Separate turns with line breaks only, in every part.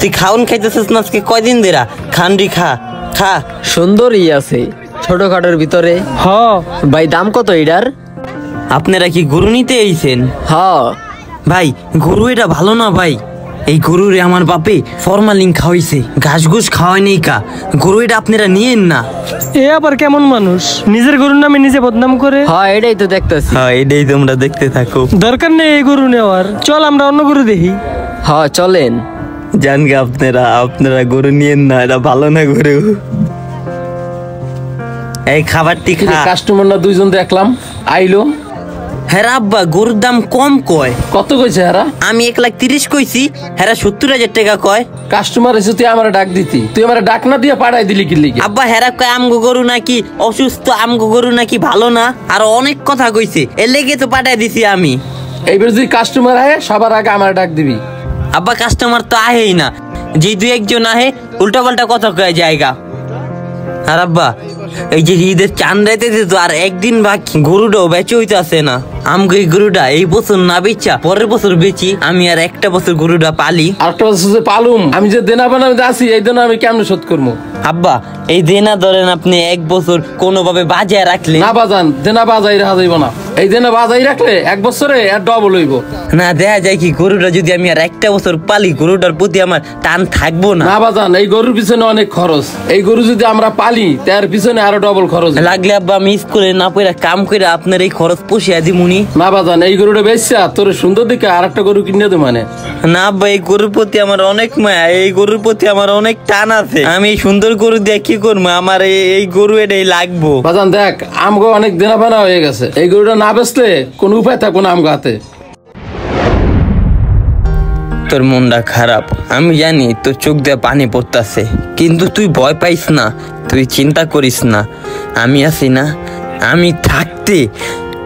তুই খাউন খাইতেছিস না আজকে কয়দিন ধরে? খান্ডি খা খা।
সুন্দরই আছে ছোটখাটোর ভিতরে।
হ
ভাই দাম কত এটার?
আপনারা কি গরু নিতে এইছেন?
হ
ভাই গরু এটা ভালো না ভাই। এই গরুরে আমার বাপে ফরমালিন খাওয়াইছে, ঘাস ঘুষ খাওয়াই নেই কা। গরু এটা আপনারা নিয়েন না।
এ আবার কেমন মানুষ, নিজের গরুর নামে নিজে বদনাম করে।
হ্যাঁ এটাই তো দেখতেছি।
হ্যাঁ এটাই তোমরা দেখতে থাকো।
দরকার নেই এই গরু নেওয়ার, চল আমরা অন্য গরু দেখি।
হ্যাঁ চলেন।
জান গে আপনারা গরু নিয়েন না, এটা ভালো না গরু। এই খাবারটি খা।
কাস্টমার না দুইজন দেখলাম আইলো।
হ্যাঁ আব্বা গরুর দাম কম কয়।
কত কইছে হেরা?
আমি 1,30,000 কইছি, হেরা 70,000 টাকা কয়।
কাস্টমার এসে তুই আমার ডাক দিতি, তুই আমার ডাক না দিয়ে পাঠাই দিলি কি লিখে?
আব্বা হেরা কয় আমগো গরু নাকি অসুস্থ, আমগো গরু নাকি ভালো না, আর অনেক কথা কইছে, এর লেগে তো পাঠাই দিছি আমি।
এইবার যদি কাস্টমার আহে সবার আগে আমার ডাক দিবি।
আব্বা কাস্টমার তো আহেই না, যে দুই একজন আহে উল্টা পাল্টা কথা কয় জায়গা। আর আব্বা এই যে ঈদের চাঁদ রাইতেছে তো আর একদিন বাকি, গরুটাও বেচে হইতে আসে না। আমগো এই গরুটা এই বছর না বেচা পরের বছর বেচি, আমি আর একটা বছর গরুটা পালি।
আরেকটা বছর যে পালুম, আমি যে দেনা বানাতে আছি এই দেনা আমি কেমনে শোধ করবো?
আব্বা এই দেনা ধরেন আপনি এক বছর কোনোভাবে বাজায় রাখলে
না বাজান, দেনা বাজাই রাখা যাইব না। এই দেনা বাজাই রাখলে এক বছরে আর ডবল হইব।
না দেখা যায় কি গরুটা যদি আমি আর একটা বছর পালি, গরুটার প্রতি আমার টান থাকবো না।
না বাজান, এই গরুর পিছনে অনেক খরচ। এই গরু যদি আমরা পালি তার পিছনে আরো ডবল খরচ।
লাগলে আব্বা আমি স্কুলে না পড়ে কাম করে আপনার এই খরচ পুষিয়া দিমুনি।
না বাজান, এই গরুটা বেচছা তোর সুন্দর দিকে আর একটা গরু কিনে দে মানে।
না আব্বা এই গরুর প্রতি আমার অনেক মায়া, এই গরুর প্রতি আমার অনেক টান আছে। আমি এই সুন্দর গরু দিয়ে কি করবো? আমার এই গরু এটাই লাগবো।
বাজান দেখ, আমগো অনেক দেনা বানা হয়ে গেছে, এই গরুটা না বেচলে কোন উপায় থাকবো না আমগো হাতে।
তোর মনটা খারাপ আমি জানি, তোর চোখ দিয়ে পানি পড়তাছে, কিন্তু তুই ভয় পাইস না, তুই চিন্তা করিস না। আমি আছি না, আমি থাকতে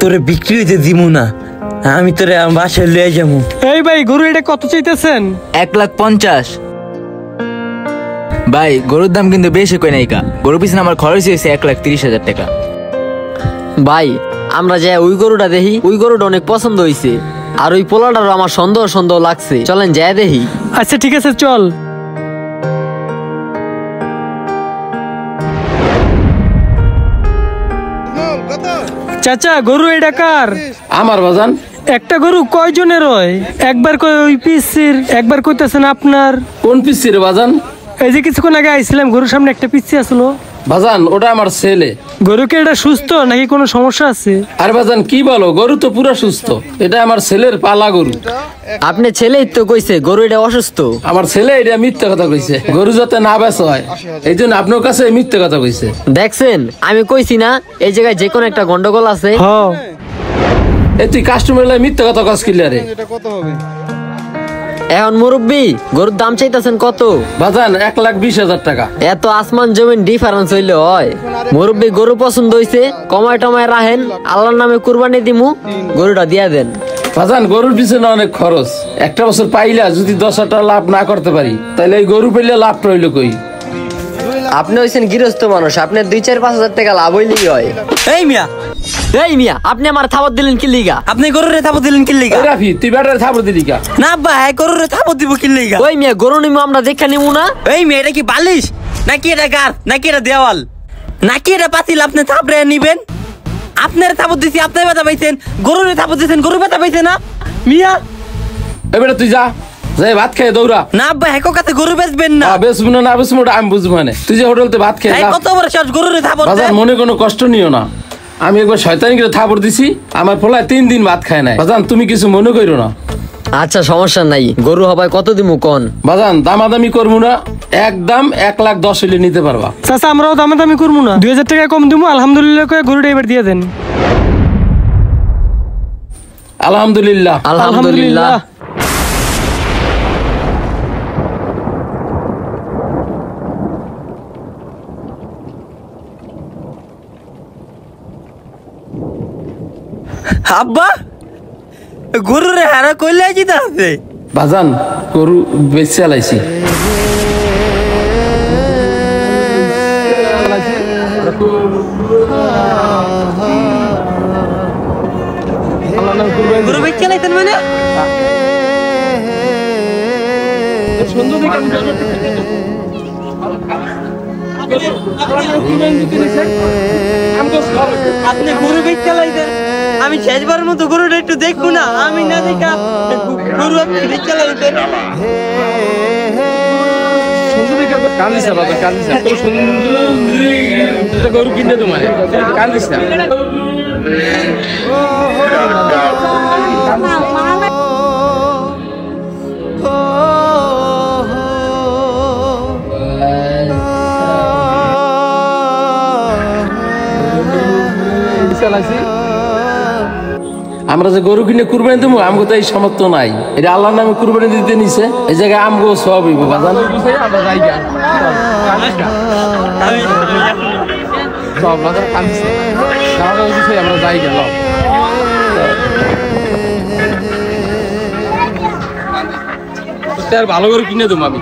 তোরে বিক্রি হইতে দিব না, আমি তোরে আমার বাসায় লয়ে যাবো।
এই ভাই গরু এটা কত চাইতেছেন?
1,50,000। ভাই গরুর দাম কিন্তু বেশি কই নাইকা, গরুর পিছনে আমার খরচ হয়েছে 1,30,000 টাকা।
ভাই আমরা যাই ওই গরুটা দেখি, ওই গরুটা অনেক পছন্দ হয়েছে, আর ওই পোলাটারও আমার সন্দেহ সন্দেহ লাগছে, চলেন যাই দেখি।
আচ্ছা ঠিক আছে চল। চাচা গরু এটা কার?
আমার বাজান।
একটা গরু কয়জনের হয়? একবার কই ওই পিসির, একবার কইতেছেন আপনার।
কোন পিসি রে বাজান?
এই যে কিছুক্ষণ আগে আইছিলাম, গরুর সামনে একটা পিসি আসলো।
বাজান ওটা আমার ছেলে।
গরুকে এটা সুস্থ নাকি কোনো সমস্যা আছে?
আর বাজান কি বলো, গরু তো পুরো সুস্থ, এটা আমার ছেলের পালা গরু।
আপনি ছেলেই তো কইছে গরু এটা অসুস্থ।
আমার ছেলে এটা মিথ্যে কথা কইছে, গরু যাতে না বেচা হয় এই জন্য আপনার কাছে মিথ্যে কথা কইছে।
দেখছেন আমি কইছি না এই জায়গায় যে কোনো একটা গন্ডগোল আছে।
হ
এই তুই কাস্টমার লাই মিথ্যে কথা কাজ কিনলে রে।
এখন মুরব্বি গরুর দাম চাইতেছেন কত?
বাজান 1,20,000 টাকা।
এত আসমান জমিন ডিফারেন্স হইলে হয়? মুরব্বি গরু পছন্দ হইছে, কমায় টমায় রাখেন, আল্লাহর নামে কুরবানি দিমু, গরুটা দিয়া দেন।
বাজান গরুর পিছনে অনেক খরচ, একটা বছর পাইলা যদি 10,000 টাকা লাভ না করতে পারি তাহলে এই গরু পাইলে লাভ রইল কই?
আপনি হইছেন গৃহস্থ মানুষ, আপনার 2-4-5 হাজার টাকা লাভ হইলেই হয়।
এই মিয়া,
এই মিয়া আপনি আমার থাবত দিলেন কি লিগা?
আপনি গরুরে থাপড় দিলেন কি লিগা?
এই রাফি তুই ব্যাটারে থাপড় দিলি কা?
না আব্বা হ্যাঁ গরুরে থাপড় দিব কি লিগা?
ওই মিয়া গরু নিমু আমরা দেখা নিমু না?
এই মেয়ে এটা কি বালিশ নাকি এটা গার নাকি এটা দেওয়াল নাকি এটা পাতিল? আপনি থাপড়ে নিবেন? আপনারা থাপড় দিছি, আপনার ব্যথা পাইছেন, গরুরে থাপড় দিছেন, গরু ব্যথা পাইছে না? মিয়া
এবারে তুই যা, যাই ভাত খেয়ে দৌড়া।
না আব্বা হেকো কাছে গরু বেচবেন না।
বেচবো না না বেচবো ওটা আমি বুঝবো মানে। তুই যে হোটেলতে ভাত খেয়ে
এই
যা।
কত বড় সাহস গরুরে থাপড়
বাজান
দেন?
মনে কোনো কষ্ট নিও না, আমি একবার শয়তানি করে থাপড় দিছি, আমার পোলায় 3 দিন ভাত খায় নাই। বাজান তুমি কিছু মনে করো না।
আচ্ছা সমস্যা নাই, গরু হবাই কত দিমু কোন?
বাজান দামাদামি করবো না, একদম 1,10,000 হইলে নিতে পারবা।
চাচা আমরাও দামাদামি করবো না, 2,000 টাকা কম দিবো। আলহামদুলিল্লাহ কয়ে গরুটা এবার দিয়ে দেন।
আলহামদুলিল্লাহ।
আলহামদুলিল্লাহ।
আব্বা গরুরে হারা কইলে যেতে আছে।
বাজান গরু বেচে আলাইছি।
গরু বেচে লাইতেন মানে?
সুন্দর দেখে আমি গরু কিনে দেবো।
আপনি গরু বেচতে লাইছেন, আমি শেষবারের মতো গরুটা একটু দেখবো না? আমি না দেখা গরু আপনি বেচতে লাইছেন।
কান্দিস না বাবা, কান্দিস না। তোর সুন্দর গরু কিনে দেবো মানে, কান্দিস না। আমরা যে গরু কিনে কুরবানি দেবো আমগো তো এই সামর্থ্য নাই, এটা আল্লাহর নামে কুরবানি দিতে নিছে, এই জায়গায় আমগো সব হইব বাজান। আমরা যাই গা সব বাজার কান্দিস না, আমরা যাই গেল। ভালো করে কিনে দেবো আমি।